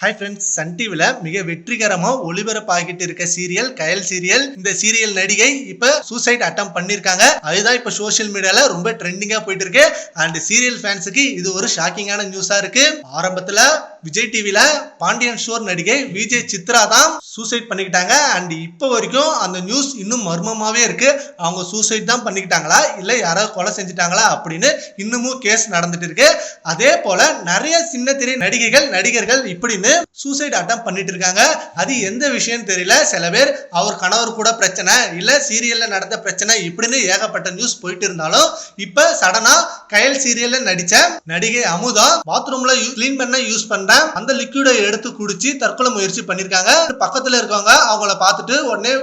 Hi friends, Sun டிவில மிக வெற்றிகரமா ஒளிபரப்பாகிட்டு இருக்க சீரியல் கயல் சீரியல். இந்த சீரியல் நடிகை இப்ப சூசைட் அட்டம் பண்ணிருக்காங்க. அதுதான் இப்ப சோசியல் மீடியால ரொம்ப ட்ரெண்டிங்கா போயிட்டு இருக்கு. அண்ட் சீரியல் ஃபேன்ஸுக்கு இது ஒரு ஷாக்கிங்கான நியூஸா இருக்கு. ஆரம்பத்துல விஜய் டிவில பாண்டியன் ஸ்டோர் நடிகை விஜய் சித்ரா தான் சூசைட் பண்ணிக்கிட்டாங்க. அண்ட் இப்போ வரைக்கும் அந்த நியூஸ் இன்னும் மர்மமாவே இருக்கு. அவங்க சூசைட் தான் பண்ணிக்கிட்டாங்களா இல்ல யாராவது கொலை செஞ்சுட்டாங்களா அப்படின்னு இன்னமும் கேஸ் நடந்துட்டு இருக்கு. அதே போல நிறைய சின்ன திரை நடிகர்கள் இப்படின்னு சூசைட் அட்டம் பண்ணிட்டு இருக்காங்க. அது எந்த விஷயம் தெரியல. சில பேர் அவர் கணவர் கூட பிரச்சனை, இல்ல சீரியல்ல நடந்த பிரச்சனை இப்படின்னு ஏகப்பட்ட நியூஸ் போயிட்டு இருந்தாலும் இப்ப சடனா கயல் சீரியல்ல நடிச்ச நடிகை அமுதா பாத்ரூம்ல கிளீன் பண்ண யூஸ் பண்ற அந்த லிக்விடை எடுத்து குடிச்சு தற்கொலை முயற்சி பண்ணிருக்காங்க. பக்கத்துல இருக்கவங்க அவங்கள பார்த்துட்டு உடனே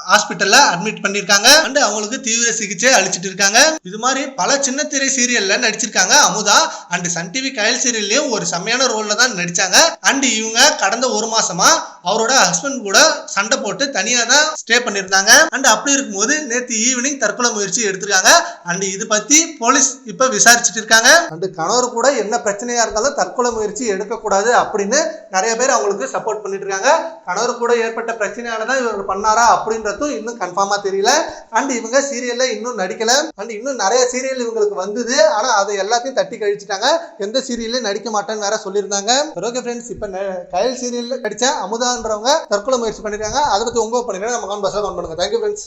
ஹாஸ்பிட்டல்ல அட்மிட் பண்ணிருக்காங்க. அண்ட் அவங்களுக்கு தீவிர சிகிச்சை அளிச்சிட்டு இருக்காங்க. இது மாதிரி பல சின்ன திரை சீரியல்ல நடிச்சிருக்காங்க அமுதா. அண்ட் சன் டிவி கயல் சீரியல்லையும் ஒரு செம்மையான ரோல்ல தான் நடிச்சாங்க. அண்ட் இவங்க கடந்த ஒரு மாசமா அவரோட ஹஸ்பண்ட் கூட சண்டை போட்டு தனியா தான் ஸ்டே பண்ணிருந்தாங்க. அண்ட் அப்படி இருக்கும்போது நேற்று ஈவினிங் தற்கொலை முயற்சி எடுத்திருக்காங்க. அண்ட் இது பத்தி போலீஸ் இப்ப விசாரிச்சுட்டு இருக்காங்க. அண்ட் கணவர் கூட என்ன பிரச்சனையா இருந்தாலும் தற்கொலை முயற்சி எடுக்கக்கூடாது அப்படின்னு நிறைய பேர் அவங்களுக்கு சப்போர்ட் பண்ணிட்டு இருக்காங்க. கணவர் கூட ஏற்பட்ட பிரச்சனையாலதான் இவர் பண்ணாரா அப்படின்ற இன்னும் கன்ஃபார்மா தெரியல. அண்ட் இவங்க சீரியல்ல இன்னும் நடிக்கல. அண்ட் இன்னும் நிறைய சீரியல் இவங்களுக்கு வந்தது. ஆனா அதை எல்லாத்தையும் தட்டி கழிச்சிட்டாங்க. எந்த சீரியல்ல நடிக்க மாட்டேன்னு வேற சொல்லியிருந்தாங்க. ஓகே ஃப்ரெண்ட்ஸ், இப்ப கயல் சீரியல்ல நடிச்ச அமுதான்றவங்க தற்கொலை முயற்சி பண்ணிருக்காங்க. அதை பத்தி உங்க பண்ணுங்க, நம்ம கமெண்ட் பாக்ஸ்ல கமெண்ட் பண்ணுங்க. Thank you friends.